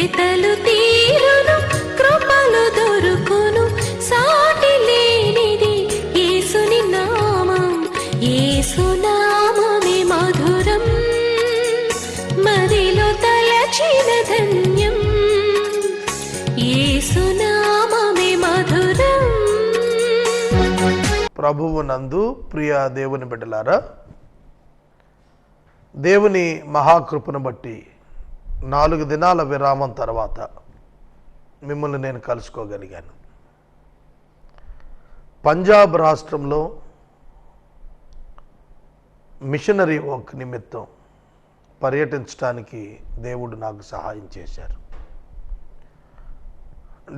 వెతలు తీరును, కృపలు దొరుకును, సాటి లేనిది యేసుని నామం. యేసునామమే మధురం, మదిలో తలచిన ధన్యం. యేసునామమే మధురం. ప్రభువు నందు ప్రియ దేవుని బిడ్డలారా, దేవుని మహాకృపను బట్టి 4 దినాల విరామం తర్వాత మిమ్మల్ని నేను కలుసుకోగలిగాను. పంజాబ్ రాష్ట్రంలో మిషనరీ వర్క్ నిమిత్తం పర్యటించడానికి దేవుడు నాకు సహాయం చేశారు.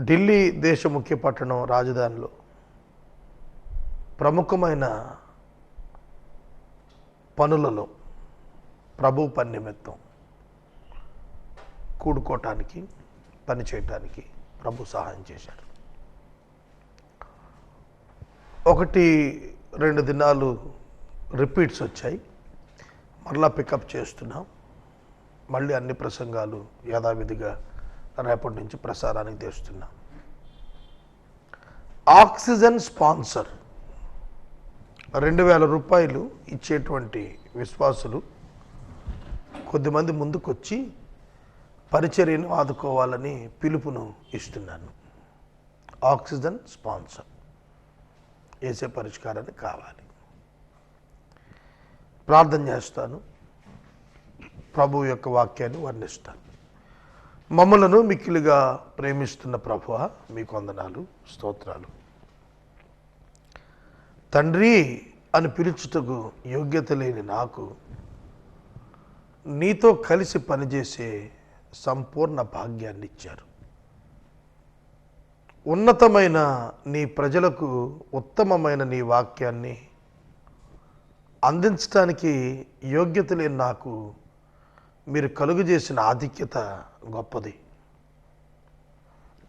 ఢిల్లీ దేశ ముఖ్య పట్టణం రాజధానిలో ప్రముఖమైన పనులలో ప్రభు పని నిమిత్తం కూడుకోవటానికి, పని చేయటానికి ప్రభు సహాయం చేశారు. 1-2 దినాలు రిపీట్స్ వచ్చాయి. మరలా పికప్ చేస్తున్నాం. మళ్ళీ అన్ని ప్రసంగాలు యథావిధిగా రేపటి నుంచి ప్రసారానికి తెస్తున్నాం. ఆక్సిజన్ స్పాన్సర్ 2,000 రూపాయలు ఇచ్చేటువంటి విశ్వాసులు కొద్దిమంది ముందుకొచ్చి పరిచర్యను ఆదుకోవాలని పిలుపును ఇస్తున్నాను. ఆక్సిజన్ స్పాన్సర్ వేసే పరిష్కారాన్ని కావాలి. ప్రార్థన చేస్తాను. ప్రభు యొక్క వాక్యాన్ని వర్ణిస్తాను. మమ్మలను మిక్కిలిగా ప్రేమిస్తున్న ప్రభువా, మీకు వందనాలు, స్తోత్రాలు. తండ్రి అని పిలుచుటకు యోగ్యత లేని నాకు నీతో కలిసి పనిచేసే సంపూర్ణ భాగ్యాన్ని ఇచ్చారు. ఉన్నతమైన నీ ప్రజలకు ఉత్తమమైన నీ వాక్యాన్ని అందించడానికి యోగ్యత లేని నాకు మీరు కలుగు చేసిన ఆధిక్యత గొప్పది.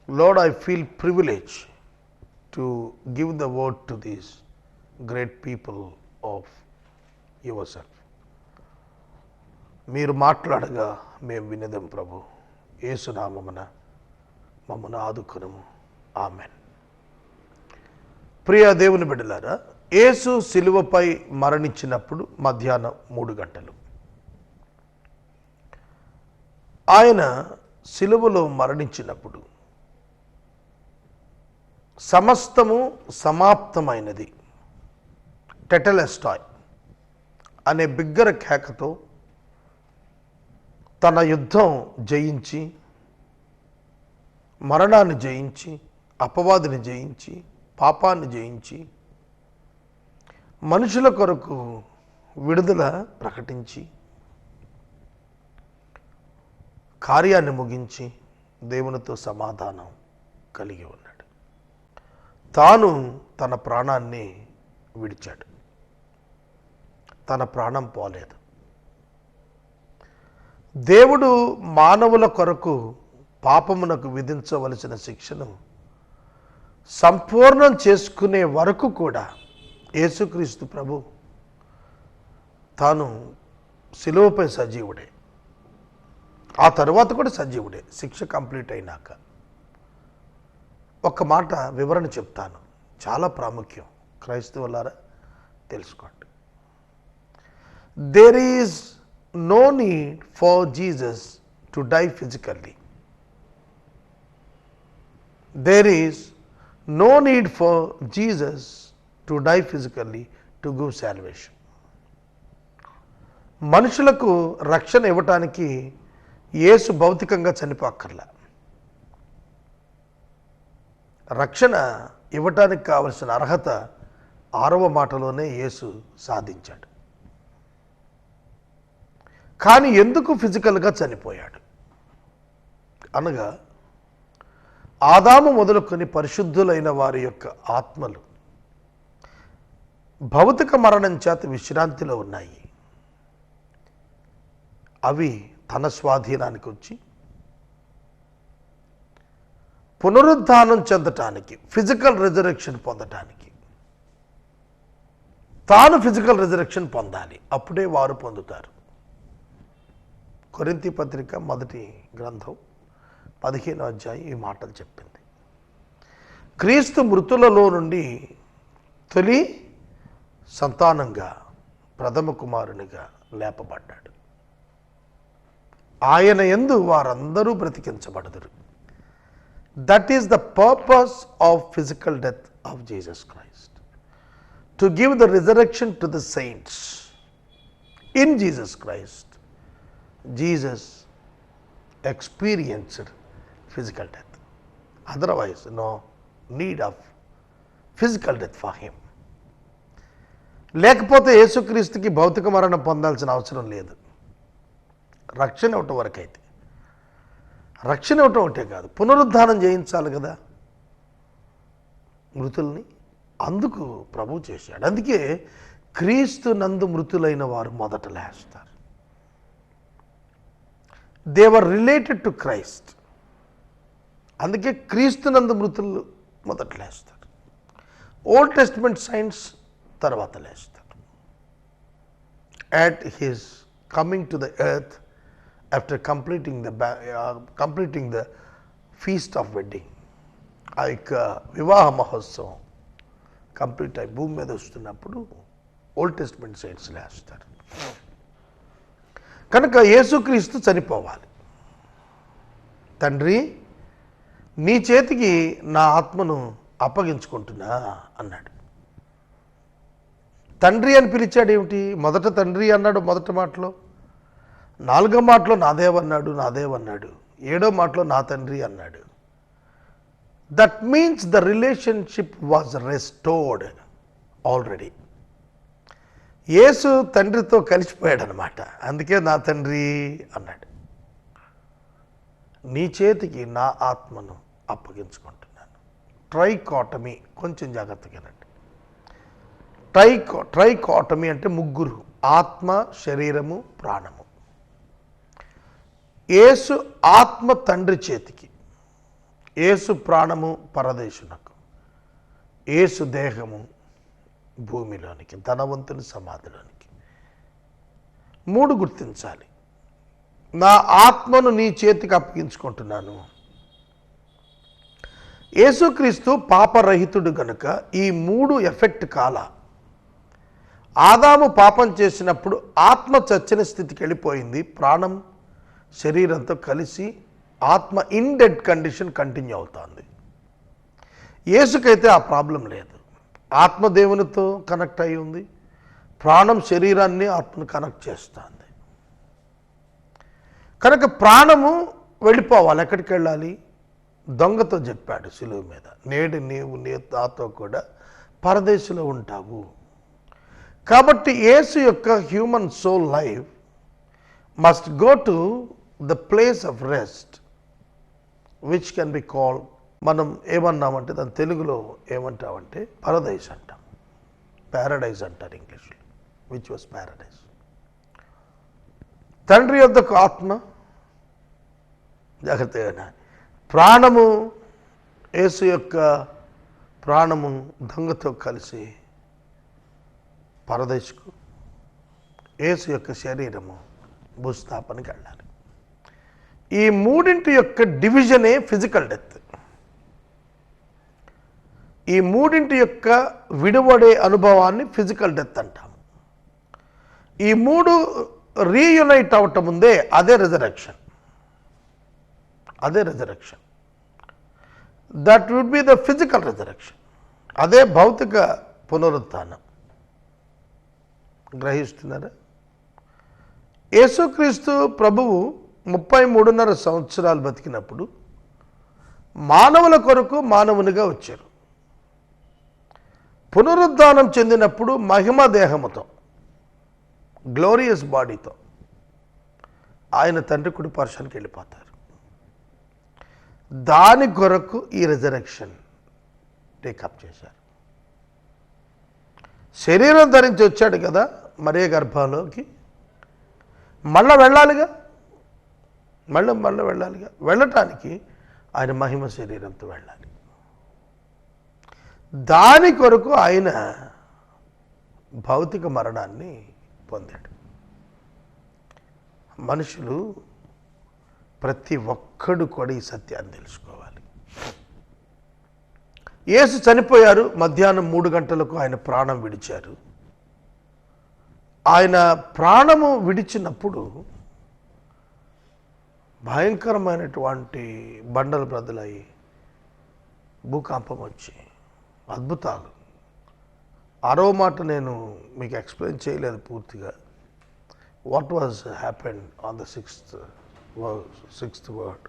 Lord, I feel privilege to give the word to these great people of your self. మీరు మాట్లాడగా మేము వినదం ప్రభు. యేసునామమున మమ్మను ఆదుకొనుము. ఆమెన్. ప్రియ దేవుని బిడ్డలారా, యేసు సిలువపై మరణించినప్పుడు మధ్యాహ్నం 3 గంటలు. ఆయన సిలువలో మరణించినప్పుడు సమస్తము సమాప్తమైనది, టెటెలెస్టాయ్ అనే బిగ్గర కేకతో తన యుద్ధం జయించి, మరణాన్ని జయించి, అపవాదిని జయించి, పాపాన్ని జయించి, మనుషుల కొరకు విడుదల ప్రకటించి, కార్యాన్ని ముగించి దేవునితో సమాధానం కలిగి ఉన్నాడు. తాను తన ప్రాణాన్ని విడిచాడు. తన ప్రాణం పోలేదు. దేవుడు మానవుల కొరకు పాపమునకు విధించవలసిన శిక్షను సంపూర్ణం చేసుకునే వరకు కూడా యేసుక్రీస్తు ప్రభు తాను సిలువపై సజీవుడే. ఆ తరువాత కూడా సజీవుడే. శిక్ష కంప్లీట్ అయినాక ఒక మాట వివరణ చెప్తాను, చాలా ప్రాముఖ్యం. క్రైస్తవులారా తెలుసుకోండి. There is no need for Jesus to die physically. There is no need for Jesus to die physically to give salvation. మనుషులకు రక్షణ ఇవ్వటానికి యేసు భౌతికంగా చనిపోక్కర్లా. రక్షణ ఇవ్వటానికి కావలసిన అర్హత 6వ మాటలోనే యేసు సాధించాడు. కానీ ఎందుకు ఫిజికల్గా చనిపోయాడు అనగా, ఆదాము మొదలుకొని పరిశుద్ధులైన వారి యొక్క ఆత్మలు భౌతిక మరణం చేత విశ్రాంతిలో ఉన్నాయి. అవి తన స్వాధీనానికి వచ్చి పునరుద్ధానం చెందటానికి, ఫిజికల్ రిజరెక్షన్ పొందటానికి తాను ఫిజికల్ రిజరెక్షన్ పొందాలి. అప్పుడే వారు పొందుతారు. కొరింథీ పత్రిక 1వ గ్రంథం 15వ అధ్యాయం ఈ మాటలు చెప్పింది. క్రీస్తు మృతులలో నుండి తొలి సంతానంగా ప్రథమ కుమారునిగా లేపబడ్డాడు. ఆయన యందు వారందరూ బ్రతికించబడదురు. That is the purpose of physical death of Jesus Christ, to give the resurrection to the saints. In Jesus Christ, Jesus experienced physical death. Otherwise, no need of physical death for him. లేకపోతే యేసుక్రీస్తుకి భౌతిక మరణం పొందాల్సిన అవసరం లేదు. రక్షణ ఇవ్వటం వరకైతే, రక్షణ ఇవ్వటం ఒకటే కాదు, పునరుద్ధానం చేయించాలి కదా మృతుల్ని. అందుకు ప్రభు చేశాడు. అందుకే క్రీస్తు నందు మృతులైన వారు మొదట లేస్తారు. They were related to Christ. అందుకే క్రీస్తునందు మృతులు మొదట లేస్తారు. ఓల్డ్ టెస్టిమెంట్ సైన్స్ తర్వాత లేస్తారు. At his coming to the earth after completing the feast of wedding, ఆ యొక్క వివాహ మహోత్సవం కంప్లీట్ అయి భూమి మీద వస్తున్నప్పుడు ఓల్డ్ టెస్టిమెంట్ సైన్స్ లేస్తారు. కనుక యేసుక్రీస్తు చనిపోవాలి. తండ్రి, నీ చేతికి నా ఆత్మను అప్పగించుకుంటున్నా అన్నాడు. తండ్రి అని పిలిచాడు ఏమిటి? మొదట తండ్రి అన్నాడు మొదటి మాటలో, 4వ మాటలో నాదేవన్నాడు, నాదేవన్నాడు, 7వ మాటలో నా తండ్రి అన్నాడు. That means the relationship was restored already. యేసు తండ్రితో కలిసిపోయాడు అనమాట. అందుకే నా తండ్రి అన్నాడు. నీ చేతికి నా ఆత్మను అప్పగించుకుంటున్నాను. ట్రైకాటమీ, కొంచెం జాగ్రత్తగానండి. ట్రైకాటమీ అంటే ముగ్గురు, ఆత్మ, శరీరము, ప్రాణము. యేసు ఆత్మ తండ్రి చేతికి, యేసు ప్రాణము పరదేశునకు, యేసు దేహము భూమిలోనికి, ధనవంతుని సమాధిలోనికి. 3 గుర్తించాలి. నా ఆత్మను నీ చేతికి అప్పగించుకుంటున్నాను. యేసుక్రీస్తు పాపరహితుడు గనుక ఈ 3 ఎఫెక్ట్ కాల. ఆదాము పాపం చేసినప్పుడు ఆత్మ చచ్చిన స్థితికి వెళ్ళిపోయింది. ప్రాణం శరీరంతో కలిసి ఆత్మ ఇన్ డెడ్ కండిషన్ కంటిన్యూ అవుతుంది. యేసుకైతే ఆ ప్రాబ్లం లేదు. ఆత్మ దేవునితో కనెక్ట్ అయి ఉంది, ప్రాణం శరీరాన్ని ఆత్మను కనెక్ట్ చేస్తుంది. కనుక ప్రాణము వెళ్ళిపోవాలి. ఎక్కడికి వెళ్ళాలి? దొంగతో చెప్పాడు సిలువ మీద, నేడు నీవు నాతో కూడా పరదేశంలో ఉంటావు. కాబట్టి యేసు యొక్క human soul life must go to the place of rest, which can be called, మనం ఏమన్నామంటే దాని తెలుగులో ఏమంటామంటే పరదైస్ అంటాం, ప్యారడైజ్ అంటారు ఇంగ్లీష్లో, విచ్ వాజ్ ప్యారడైజ్. తండ్రి యొద్దకు ఆత్మ, జాగ్రత్తగా ప్రాణము, యేసు యొక్క ప్రాణము దొంగతో కలిసి పరదేశకు, యేసు యొక్క శరీరము భూస్థాపనకి వెళ్ళాలి. ఈ 3 యొక్క డివిజనే ఫిజికల్ డెత్. ఈ 3 యొక్క విడివడే అనుభవాన్ని ఫిజికల్ డెత్ అంటాము. ఈ 3 రీయునైట్ అవటం ముందే అదే రిజరెక్షన్. అదే resurrection. That would be the physical resurrection. అదే భౌతిక పునరుత్థానం. గ్రహిస్తున్నారా? యేసుక్రీస్తు ప్రభువు 33.5 సంవత్సరాలు బతికినప్పుడు మానవుల కొరకు మానవునిగా వచ్చారు. పునరుద్ధానం చెందినప్పుడు మహిమ దేహముతో, గ్లోరియస్ బాడీతో ఆయన తండ్రి కుడి పార్శ్వానికి వెళ్ళిపోతారు. దాని కొరకు ఈ రిజరెక్షన్ టేకప్ చేశారు. శరీరం ధరించి వచ్చాడు కదా మరియ గర్భంలోకి, మళ్ళా వెళ్ళాలిగా, మళ్ళీ వెళ్ళాలిగా. వెళ్ళటానికి ఆయన మహిమ శరీరంతో వెళ్ళాలి. దాని కొరకు ఆయన భౌతిక మరణాన్ని పొందాడు. మనుషులు ప్రతి ఒక్కడు కూడా ఈ సత్యాన్ని తెలుసుకోవాలి. యేసు చనిపోయారు. మధ్యాహ్నం 3 గంటలకు ఆయన ప్రాణం విడిచారు. ఆయన ప్రాణము విడిచినప్పుడు భయంకరమైనటువంటి బండలు బ్రదలయ్యి భూకంపం వచ్చి అద్భుతాలు. ఆరో మాట నేను మీకు ఎక్స్ప్లెయిన్ చేయలేదు పూర్తిగా. What was happen on the sixth word.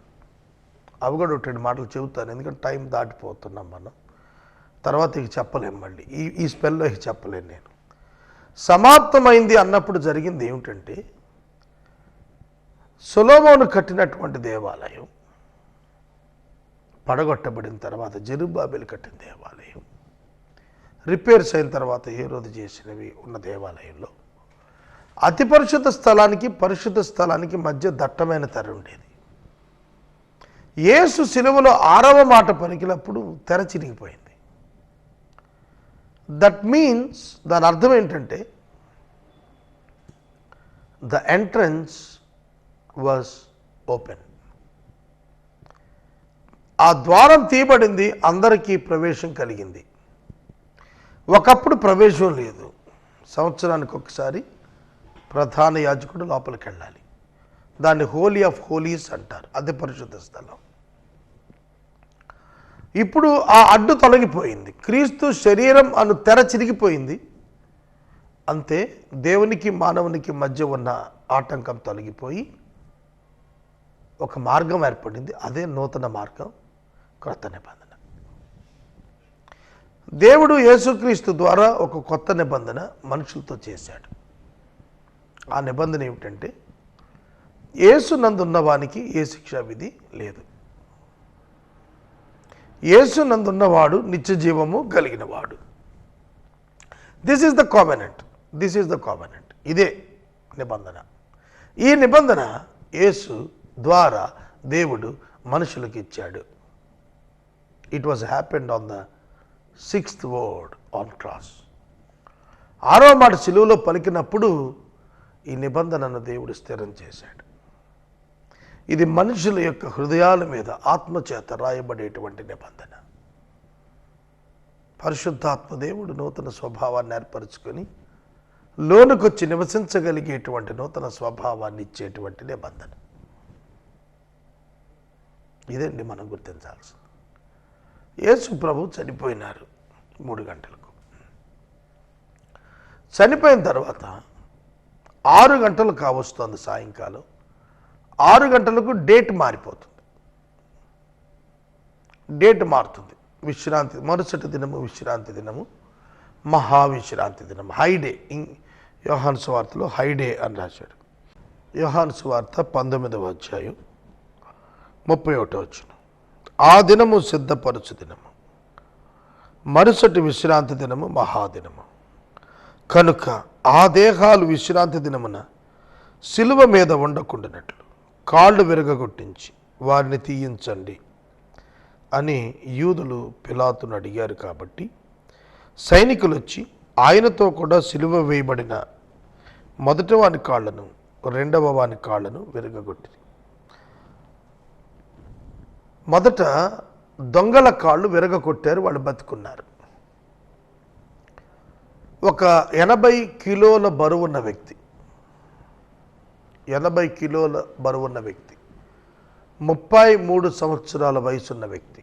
అవి కూడా 2 మాటలు చెబుతాను, ఎందుకంటే టైం దాటిపోతున్నాం మనం. తర్వాత ఇక చెప్పలేము, మళ్ళీ ఈ స్పెల్లో ఇక చెప్పలేను నేను. సమాప్తమైంది అన్నప్పుడు జరిగింది ఏమిటంటే, సొలొమోను కట్టినటువంటి దేవాలయం పడగొట్టబడిన తర్వాత జెరుబ్బాబెలు కట్టిన దేవాలయం రిపేర్స్ అయిన తర్వాత హేరోదు చేసినవి ఉన్న దేవాలయంలో అతి పరిశుద్ధ స్థలానికి పరిశుద్ధ స్థలానికి మధ్య దట్టమైన తెర ఉండేది. యేసు సిలువలో 6వ మాట పలికినప్పుడు తెర చిరిగిపోయింది. దట్ మీన్స్, దాని అర్థం ఏంటంటే, ద ఎంట్రన్స్ వాజ్ ఓపెన్. ఆ ద్వారం తీయబడింది, అందరికీ ప్రవేశం కలిగింది. ఒకప్పుడు ప్రవేశం లేదు. సంవత్సరానికి ఒకసారి ప్రధాన యాజకుడు లోపలికి వెళ్ళాలి. దాన్ని హోలీ ఆఫ్ హోలీస్ అంటారు, అతి పరిశుద్ధ స్థలం. ఇప్పుడు ఆ అడ్డు తొలగిపోయింది. క్రీస్తు శరీరం అను తెర చిరిగిపోయింది. అంతే, దేవునికి మానవునికి మధ్య ఉన్న ఆటంకం తొలగిపోయి ఒక మార్గం ఏర్పడింది. అదే నూతన మార్గం, క్రొత్త నిబంధన. దేవుడు యేసుక్రీస్తు ద్వారా ఒక కొత్త నిబంధన మనుషులతో చేశాడు. ఆ నిబంధన ఏమిటంటే, యేసు నందున్న వానికి ఏ శిక్షా విధి లేదు. యేసు నందున్నవాడు నిత్య జీవము కలిగినవాడు. This is the covenant. This is the covenant. ఇదే నిబంధన. ఈ నిబంధన యేసు ద్వారా దేవుడు మనుషులకు ఇచ్చాడు. It was happened on the 6th word on cross. 6వ మాట సిలువలో పలికినప్పుడు ఈ నిబంధనను దేవుడు స్థిరం చేశాడు. ఇది మనుషుల యొక్క హృదయాల మీద ఆత్మచేత రాయబడేటువంటి నిబంధన. పరిశుద్ధాత్మ దేవుడు నూతన స్వభావాన్ని ఏర్పరచుకొని లోనుకొచ్చి నివసించగలిగేటువంటి నూతన స్వభావాన్ని ఇచ్చేటువంటి నిబంధన. ఇదండి మనం గుర్తించాల్సింది. యేసు ప్రభు చనిపోయినారు 3 గంటలకు. చనిపోయిన తర్వాత 6 గంటలు కావస్తుంది సాయంకాలం. 6 గంటలకు డేట్ మారిపోతుంది. డేట్ మారుతుంది. విశ్రాంతి, మరుసటి దినము విశ్రాంతి దినము, మహావిశ్రాంతి దినం, హైడే. యోహాను సువార్తలో హైడే అని రాశాడు. యోహాను సువార్త 19వ అధ్యాయం 31వ వచనం. ఆ దినము సిద్ధపరచు దినము, మరుసటి విశ్రాంతి దినము మహాదినము. కనుక ఆ దేహాలు విశ్రాంతి దినమున సిలువ మీద ఉండకుండానట్లు కాళ్ళు విరగగొట్టించి వారిని తీయించండి అని యూదులు పిలాతును అడిగారు. కాబట్టి సైనికులు వచ్చి ఆయనతో కూడా సిలువ వేయబడిన మొదటి వాని కాళ్ళను, రెండవ వాని కాళ్ళను విరగగొట్టిరి. మొదట దొంగల కాళ్ళు విరగకొట్టారు, వాళ్ళు బతుకున్నారు. ఒక 80 కిలోల బరువున్న వ్యక్తి, 80 కిలోల బరువున్న వ్యక్తి, 33 సంవత్సరాల వయసున్న వ్యక్తి,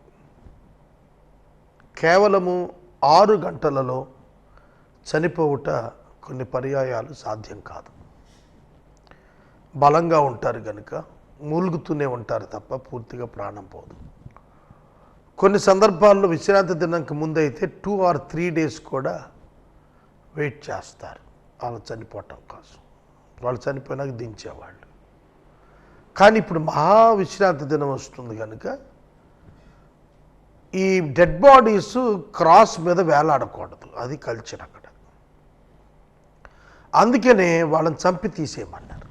కేవలము 6 గంటలలో చనిపోవుట కొన్ని పర్యాయాలు సాధ్యం కాదు. బలంగా ఉంటారు కనుక మూలుగుతూనే ఉంటారు తప్ప పూర్తిగా ప్రాణం పోదు. కొన్ని సందర్భాల్లో విశ్రాంతి దినానికి ముందైతే 2 or 3 days కూడా వెయిట్ చేస్తారు వాళ్ళు చనిపోవటం కోసం. వాళ్ళు చనిపోయినాక దించేవాళ్ళు. కానీ ఇప్పుడు మహావిశ్రాంతి దినం వస్తుంది కనుక ఈ డెడ్ బాడీస్ క్రాస్ మీద వేలాడకూడదు, అది కల్చర్ అక్కడ. అందుకనే వాళ్ళని చంపి తీసేయమన్నారు.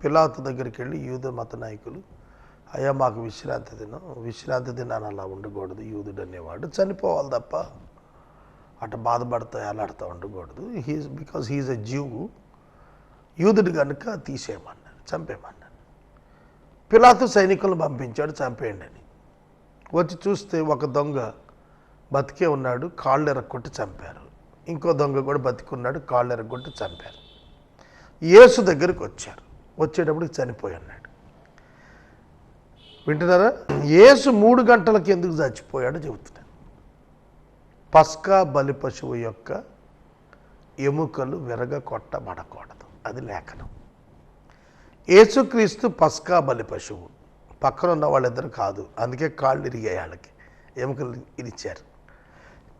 పిలాతు దగ్గరికి వెళ్ళి యూద మత నాయకులు, అయ్యా మాకు విశ్రాంతి దినాన్ని అలా ఉండకూడదు, యూదుడు అనేవాడు చనిపోవాలి తప్ప అటు బాధపడతా ఎలాడుతూ ఉండకూడదు, బికాజ్ హీఈస్ ఎ జ్యూ, యూదుడు కనుక తీసేయమన్నారు, చంపేయమన్నారు. పిలాతు సైనికులను పంపించాడు, చంపేయండి అని. వచ్చి చూస్తే ఒక దొంగ బతికే ఉన్నాడు, కాళ్ళు ఎరగొట్టి చంపారు. ఇంకో దొంగ కూడా బతికున్నాడు, కాళ్ళు ఎరగొట్టి చంపారు. యేసు దగ్గరికి వచ్చారు, వచ్చేటప్పటికి చనిపోయి ఉన్నాడు. వింటున్నారా? యేసు 3 గంటలకి ఎందుకు చచ్చిపోయాడో చెబుతున్నాడు. పస్కా బలి పశువు యొక్క ఎముకలు విరగకొట్టబడకూడదు, అది లేఖనం. యేసుక్రీస్తు పస్కా బలి పశువు, పక్కన ఉన్న వాళ్ళిద్దరు కాదు, అందుకే కాళ్ళు ఇరిగాయి, వాళ్ళకి ఎముకలు ఇరిచారు.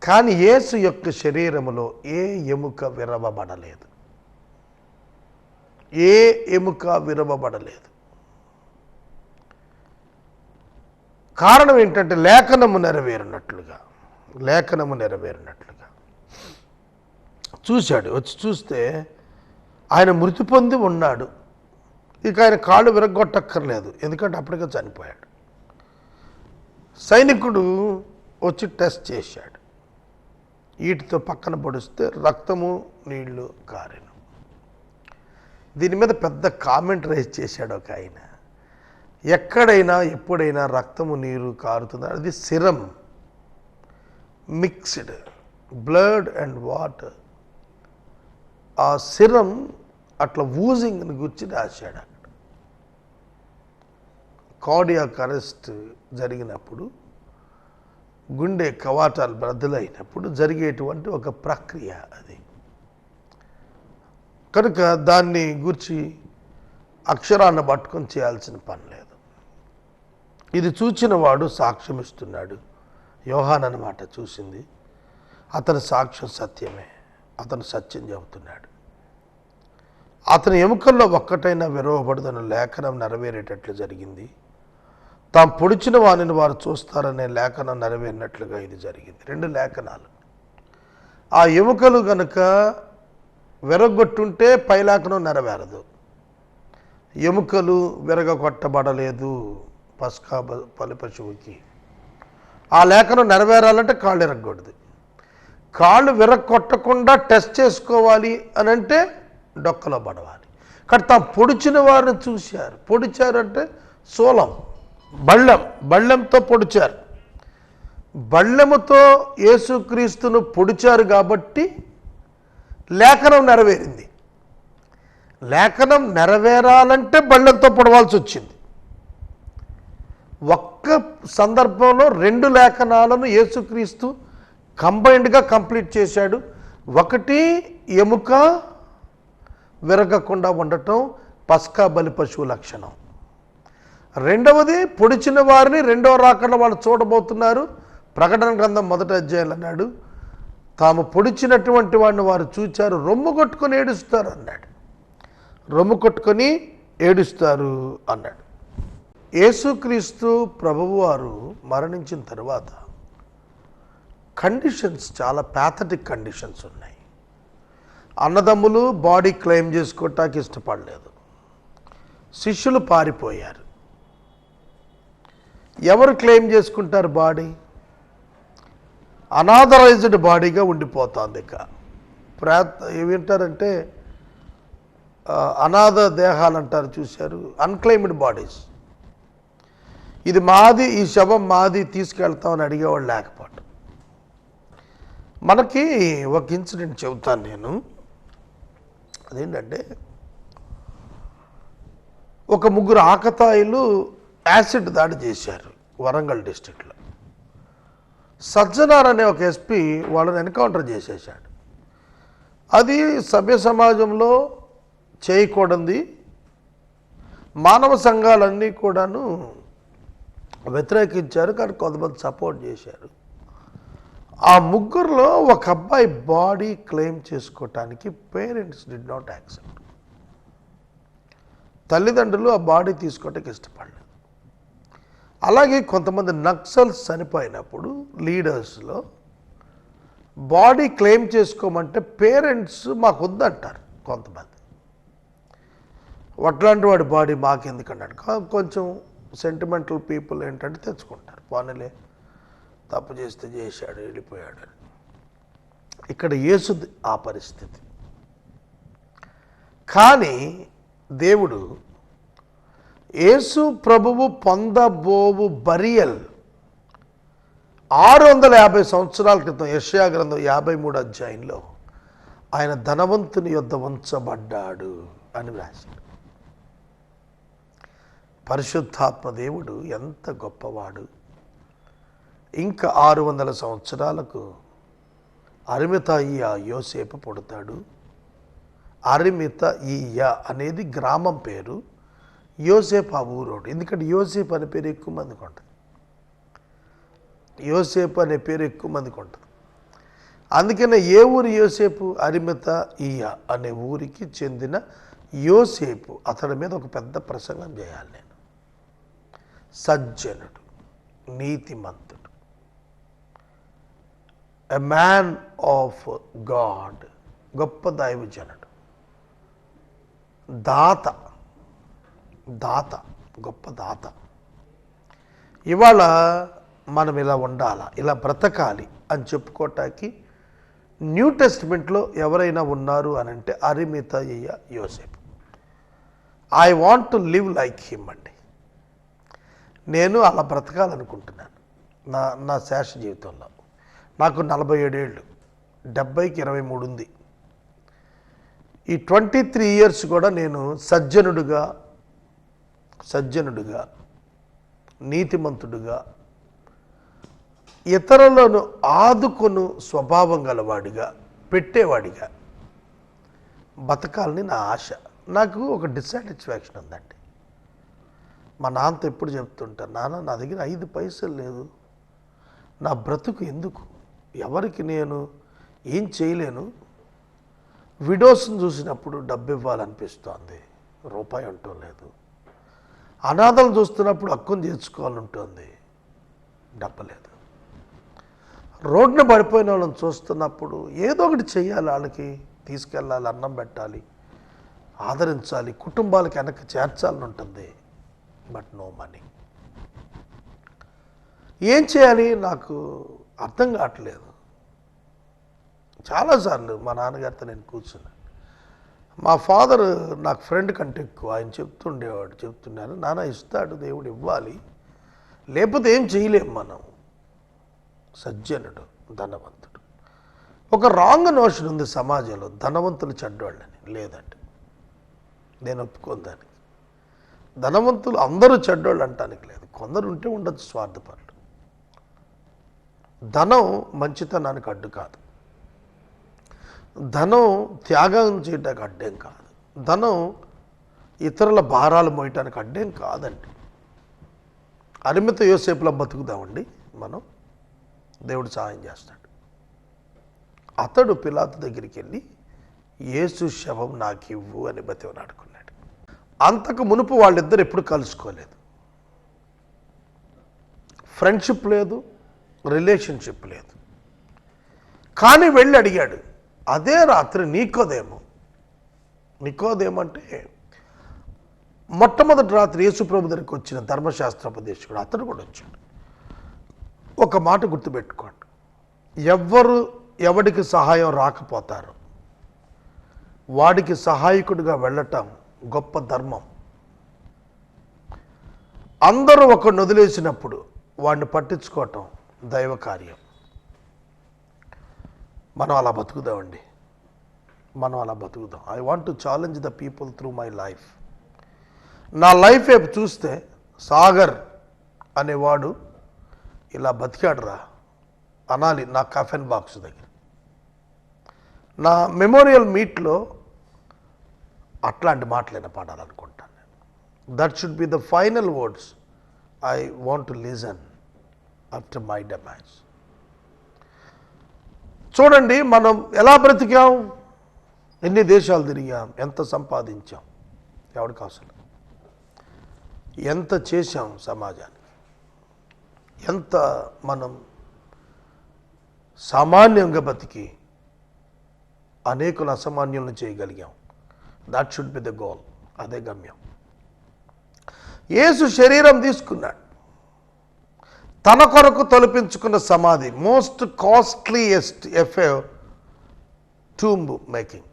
కానీ యేసు యొక్క శరీరములో ఏ ఎముక విరవబడలేదు, ఏ ఎముక విరవబడలేదు. కారణం ఏంటంటే లేఖనము నెరవేరినట్లుగా చూశాడు. వచ్చి చూస్తే ఆయన మృతి పొంది ఉన్నాడు. ఇక ఆయన కాళ్ళు విరగొట్టక్కర్లేదు, ఎందుకంటే అప్పటికే చనిపోయాడు. సైనికుడు వచ్చి టెస్ట్ చేశాడు, వీటితో పక్కన పొడిస్తే రక్తము నీళ్లు కారెను. దీని మీద పెద్ద కామెంట్ రైజ్ చేశాడు ఒక ఆయన. ఎక్కడైనా ఎప్పుడైనా రక్తము నీరు కారుతుంది, అది serum, mixed blood and water. ఆ సిరం అట్లా ఊజింగ్ని గురించి రాశాడు. అక్కడ కార్డియాక్ అరెస్ట్ జరిగినప్పుడు, గుండె కవాటాలు బద్దలైనప్పుడు జరిగేటువంటి ఒక ప్రక్రియ అది. కనుక దాన్ని గురించి అక్షరాన్ని పట్టుకొని చేయాల్సిన పని లేదు. ఇది చూచిన వాడు సాక్ష్యం ఇస్తున్నాడు. యోహాన్ అన్నమాట చూసింది, అతని సాక్ష్యం సత్యమే, అతను సత్యం చెబుతున్నాడు. అతని ఎముకల్లో ఒక్కటైనా విరవబడదన్న లేఖనం నెరవేరేటట్లు జరిగింది. తాము పొడిచిన వానిని వారు చూస్తారనే లేఖనం నెరవేరినట్లుగా ఇది జరిగింది. 2 లేఖనాలు. ఆ ఎముకలు గనుక విరగొట్టుంటే పై లేఖనం నెరవేరదు. ఎముకలు విరగొట్టబడలేదు పస్కా బలి పశువుకి. ఆ లేఖనం నెరవేరాలంటే కాళ్ళు విరగకూడదు. కాళ్ళు విరగొట్టకుండా టెస్ట్ చేసుకోవాలి అని అంటే డొక్కలో పడవాలి. కానీ తాము పొడిచిన వారిని చూశారు. పొడిచారంటే శూలం, బళ్ళెంతో పొడిచారు. బళ్ళెముతో యేసుక్రీస్తును పొడిచారు కాబట్టి లేఖనం నెరవేరింది. లేఖనం నెరవేరాలంటే బళ్ళెంతో పొడవాల్సి వచ్చింది. ఒక్క సందర్భంలో 2 లేఖనాలను యేసుక్రీస్తు కంబైన్డ్గా కంప్లీట్ చేశాడు. ఒకటి ఎముక విరగకుండా ఉండటం పస్కా బలి పశువు లక్షణం. రెండవది పొడిచిన వారిని రెండవ రాకడ వాళ్ళు చూడబోతున్నారు. ప్రకటన గ్రంథం 1వ అధ్యాయంలో అన్నాడు, తాము పొడిచినటువంటి వాడిని వారు చూచారు, రొమ్ము కొట్టుకొని ఏడుస్తారు అన్నాడు. రొమ్ము కొట్టుకొని ఏడుస్తారు అన్నాడు. యేసుక్రీస్తు ప్రభువు వారు మరణించిన తర్వాత కండిషన్స్, చాలా ప్యాథటిక్ కండిషన్స్ ఉన్నాయి. అన్నదమ్ములు బాడీ క్లెయిమ్ చేసుకోవటానికి ఇష్టపడలేదు, శిష్యులు పారిపోయారు. ఎవరు క్లెయిమ్ చేసుకుంటారు బాడీ? అనాథరైజ్డ్ బాడీగా ఉండిపోతుంది. ఇక ఏమింటారంటే అనాథ దేహాలు అంటారు, చూశారు, అన్క్లెయిమ్డ్ బాడీస్. ఇది మాది, ఈ శవం మాది, తీసుకెళ్తామని అడిగేవాళ్ళు లేకపోవటం. మనకి ఒక ఇన్సిడెంట్ చెబుతాను నేను. అదేంటంటే, ఒక 3 ఆకతాయిలు యాసిడ్ దాడి చేశారు వరంగల్ డిస్ట్రిక్ట్లో. సజ్జనార్ అనే ఒక ఎస్పీ వాళ్ళని ఎన్కౌంటర్ చేసేసాడు. అది సభ్య సమాజంలో చేయకూడదు. మానవ సంఘాలన్నీ కూడాను వ్యతిరేకించారు, కానీ కొంతమంది సపోర్ట్ చేశారు. ఆ 3లో ఒక అబ్బాయి బాడీ క్లెయిమ్ చేసుకోవటానికి పేరెంట్స్ డిడ్ నాట్ యాక్సెప్ట్. తల్లిదండ్రులు ఆ బాడీ తీసుకోవటానికి ఇష్టపడలేదు. అలాగే కొంతమంది నక్సల్స్ చనిపోయినప్పుడు లీడర్స్లో బాడీ క్లెయిమ్ చేసుకోమంటే పేరెంట్స్ మాకు వద్దంటారు. కొంతమంది అట్లాంటి వాడి బాడీ మాకెందుకన్నాడు. కొంచెం సెంటిమెంటల్ పీపుల్ ఏంటంటే తెచ్చుకుంటారు, పోనీలే తప్పు చేస్తే చేశాడు, వెళ్ళిపోయాడు. ఇక్కడ యేసు ఆ పరిస్థితి. కానీ దేవుడు యేసు ప్రభువు పొందబోవు బరియల్ 650 సంవత్సరాల క్రితం యెషయా గ్రంథం 53 అధ్యాయంలో ఆయన ధనవంతుని యొద్ద ఉంచబడ్డాడు అని వ్రాశాడు. పరిశుద్ధాత్మ దేవుడు ఎంత గొప్పవాడు. ఇంకా 600 సంవత్సరాలకు అరిమతయియ యోసేపు పుడతాడు. అరిమతయియ అనేది గ్రామం పేరు, యోసేపు ఆ ఊరోడు. ఎందుకంటే యోసేపు అనే పేరు ఎక్కువ మందికి ఉంటుంది. యోసేపు అనే పేరు ఎక్కువ మందికి ఉంటుంది. అందుకనే ఏ ఊరు యోసేపు? అరిమతయియ అనే ఊరికి చెందిన యోసేపు. అతడి మీద ఒక పెద్ద ప్రసంగం చేయాలి నేను. సజ్జనుడు, నీతిమంతుడు, ఎ మ్యాన్ ఆఫ్ గాడ్, గొప్ప దైవజనుడు, దాత, గొప్ప దాత. ఇవాళ మనం ఇలా ఉండాలా, ఇలా బ్రతకాలి అని చెప్పుకోవటానికి న్యూ టెస్ట్మెంట్లో ఎవరైనా ఉన్నారు అని అంటే అరిమతయియ యోసేపు. I want to live like him అండి. నేను అలా బ్రతకాలనుకుంటున్నాను నా శేష జీవితంలో. నాకు 47 ఏళ్ళు, 70కి 23 ఉంది. ఈ 23 ఇయర్స్ కూడా నేను సజ్జనుడుగా, నీతిమంతుడుగా, ఇతరులను ఆదుకొను స్వభావం గలవాడిగా, పెట్టేవాడిగా బతకాలని నా ఆశ. నాకు ఒక డిస్సాటిస్ఫాక్షన్ ఉందండి. మా నాన్నతో ఎప్పుడు చెప్తుంటాను, నాన్న నా దగ్గర 5 పైసలు లేదు, నా బ్రతుకు ఎందుకు, ఎవరికి నేను ఏం చేయలేను, విడోస్ని చూసినప్పుడు డబ్బు ఇవ్వాలనిపిస్తోంది, రూపాయి అంటూ లేదు, అనాథలు చూస్తున్నప్పుడు హక్కును తీర్చుకోవాలంటుంది, డబ్బు లేదు, రోడ్డున పడిపోయిన వాళ్ళని చూస్తున్నప్పుడు ఏదో ఒకటి చెయ్యాలి, వాళ్ళకి తీసుకెళ్ళాలి, అన్నం పెట్టాలి, ఆదరించాలి, కుటుంబాలకి వెనక్కి చేర్చాలని ఉంటుంది. But no money. ఏం చేయాలి నాకు అర్థం కావట్లేదు. చాలాసార్లు మా నాన్నగారితో నేను కూర్చున్నాను. మా ఫాదర్ నాకు ఫ్రెండ్ కంటే ఎక్కువ. ఆయన చెప్తున్నాను, నాన్న ఇస్తాడు, దేవుడు ఇవ్వాలి, లేకపోతే ఏం చేయలేము మనం. సజ్జనుడు, ధనవంతుడు. ఒక రాంగ్ నోషన్ ఉంది సమాజంలో, ధనవంతులు చెడ్డోళ్ళని. లేదండి, నేను ఒప్పుకోను దానికి. ధనవంతులు అందరూ చెడ్డోళ్ళు అంటానికి లేదు, కొందరు ఉంటే ఉండొచ్చు స్వార్థపరులు. ధనం మంచితనానికి అడ్డు కాదు, ధనం త్యాగం చేయడానికి అడ్డేం కాదు, ధనం ఇతరుల భారాలు మోయటానికి అడ్డేం కాదండి. అరిమత యోసేపులా బతుకుదామండి మనం, దేవుడు సహాయం చేస్తాడు. అతడు పిలాతు దగ్గరికి వెళ్ళి యేసు శవం నాకు ఇవ్వు అని బతిమలాడుకున్నాడు. అంతకు మునుపు వాళ్ళిద్దరు ఎప్పుడు కలుసుకోలేదు. ఫ్రెండ్షిప్ లేదు, రిలేషన్షిప్ లేదు. కానీ వెళ్ళి అడిగాడు. అదే రాత్రి నికోదేమంటే మొట్టమొదటి రాత్రి యేసుప్రభు దగ్గరికి వచ్చిన ధర్మశాస్త్రోపదేశకుడు, అతడు కూడా వచ్చాడు. ఒక మాట గుర్తుపెట్టుకోండి, ఎవడికి సహాయం రాకపోతారో వాడికి సహాయకుడిగా వెళ్ళటం గొప్ప ధర్మం. అందరూ ఒకడిని వదిలేసినప్పుడు వాడిని పట్టించుకోవటం దైవ కార్యం. మనం అలా బతుకుదామండి, మనం అలా బతుకుదాం. I want to challenge the people through my life. నా లైఫ్ వైపు చూస్తే సాగర్ అనేవాడు ఇలా బతికాడురా అనాలి నా కఫెన్ బాక్స్ దగ్గర. నా మెమోరియల్ మీట్లో అట్లాంటి మాటలైనా పాడాలనుకుంటాను నేను. That should be the final words I want to listen after my demise. చూడండి, మనం ఎలా బ్రతికాం, ఎన్ని దేశాలు తిరిగాం, ఎంత సంపాదించాం, ఎవరికి అవసరం, ఎంత చేశాం సమాజానికి, ఎంత మనం సామాన్యంగా బతికి అనేకుల అసామాన్యులను చేయగలిగాం. That should be the goal, అదే గమ్యం. యేసు శరీరం తీసుకున్నాడు, తన కొరకు తొలిపించుకున్న సమాధి, most costliest affair tomb making.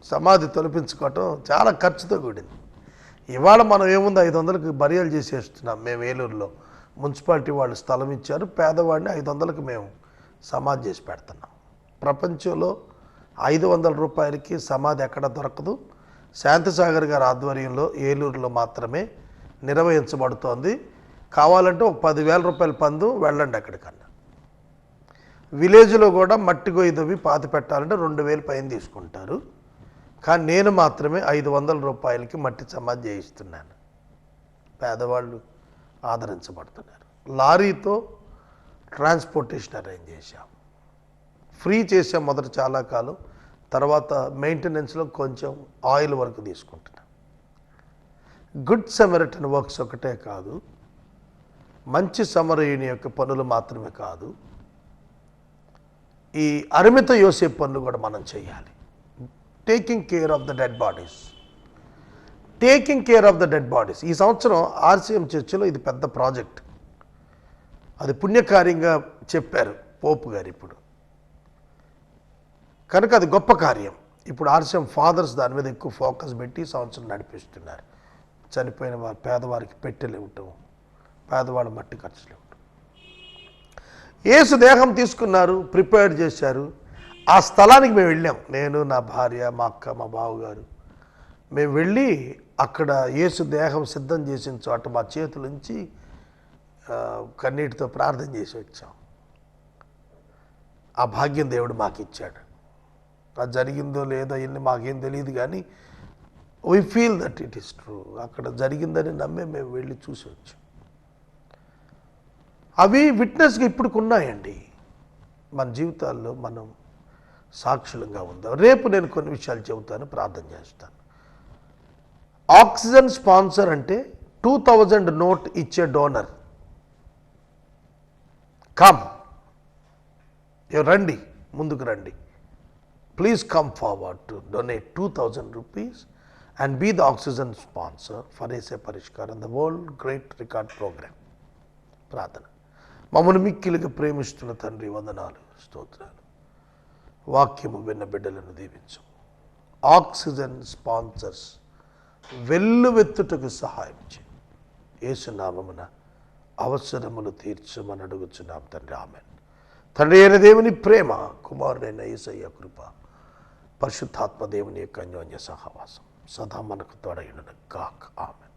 సమాధి తొలిపించుకోవటం చాలా ఖర్చుతో కూడింది. ఇవాళ మనం ఏముంది 500కి బరియలు చేసేస్తున్నాం. మేము ఏలూరులో మున్సిపాలిటీ వాళ్ళు స్థలం ఇచ్చారు, పేదవాడిని 500కి మేము సమాధి చేసి పెడుతున్నాం. ప్రపంచంలో 500 రూపాయలకి సమాధి ఎక్కడ దొరకదు. శాంతిసాగర్ గారి ఆధ్వర్యంలో ఏలూరులో మాత్రమే నిర్వహించబడుతోంది. కావాలంటే ఒక 10,000 రూపాయల పందు వెళ్ళండి ఎక్కడికన్నా. విలేజ్లో కూడా మట్టి గొయ్యి తవ్వి పాతి పెట్టాలంటే 2,000 పైన తీసుకుంటారు. కానీ నేను మాత్రమే 500 రూపాయలకి మట్టి సమాధి చేయిస్తున్నాను. పేదవాళ్ళు ఆదరించబడుతున్నారు. లారీతో ట్రాన్స్పోర్టేషన్ అరేంజ్ చేశాం. ఫ్రీ చేసాం మొదట చాలా కాలం, తర్వాత మెయింటెనెన్స్లో కొంచెం ఆయిల్ వరకు తీసుకుంటున్నాం. గుడ్ సమరిటన్ వర్క్స్ ఒకటే కాదు, మంచి సమరయుని యొక్క పనులు మాత్రమే కాదు, ఈ అరిమిత యోసేపు పనులు కూడా మనం చేయాలి. Taking care of the dead bodies, taking care of the dead bodies. ఈ సంవత్సరం ఆర్సీఎం చర్చిలో ఇది పెద్ద ప్రాజెక్ట్. అది పుణ్యకార్యంగా చెప్పారు పోపు గారు ఇప్పుడు, కనుక అది గొప్ప కార్యం. ఇప్పుడు ఆర్సీఎం ఫాదర్స్ దాని మీద ఎక్కువ ఫోకస్ పెట్టి సంవత్సరం నడిపిస్తున్నారు. చనిపోయిన వారు పేదవారికి పెట్టెలు ఇవ్వటం, పేదవాళ్ళ మట్టి ఖర్చులు ఇవ్వటం. యేసు దేహం తీసుకున్నారు, ప్రిపేర్ చేశారు. ఆ స్థలానికి మేము వెళ్ళాం, నేను, నా భార్య, మా అక్క, మా బావగారు. మేము వెళ్ళి అక్కడ యేసు దేహం సిద్ధం చేసిన చోట మా చేతులుంచి కన్నీటితో ప్రార్థన చేసి వచ్చాం. ఆ భాగ్యం దేవుడు మాకు ఇచ్చాడు. అది జరిగిందో లేదో ఇన్ని మాకేం తెలియదు, కానీ we feel that it is true. అక్కడ జరిగిందని నమ్మే మేము వెళ్ళి చూసి వచ్చాం. అవి విట్నెస్గా ఇప్పటికి ఉన్నాయండి. మన జీవితాల్లో మనం సాక్షులంగా ఉందాం. రేపు నేను కొన్ని విషయాలు చెబుతాను, ప్రార్థన చేస్తాను. ఆక్సిజన్ స్పాన్సర్ అంటే 2000 నోట్ ఇచ్చే డోనర్. కమ్, రండి, ముందుకు రండి. Please come forward to donate 2000 rupees and be the oxygen sponsor for ఏసే పరిష్కారం, the world great record program. ప్రార్థన. మమ్మల్ని మిక్కిలిగా ప్రేమిస్తున్న తండ్రి, వందనాలు, స్తోత్రాలు. వాక్యము విన్న బిడ్డలను దీవించు. ఆక్సిజన్ స్పాన్సర్స్ వెల్లువెత్తుటకు సహాయం చేయి. యేసు నామమున అవసరములు తీర్చమని అడుగుచున్నాం తండ్రి, ఆమేన్. తండ్రి అయిన దేవుని ప్రేమ, కుమారుడైన యేసయ్య కృప, పరిశుద్ధాత్మ దేవుని యొక్క అన్యోన్య సహవాసం సదా మనకు తోడైనను గాక. ఆమేన్.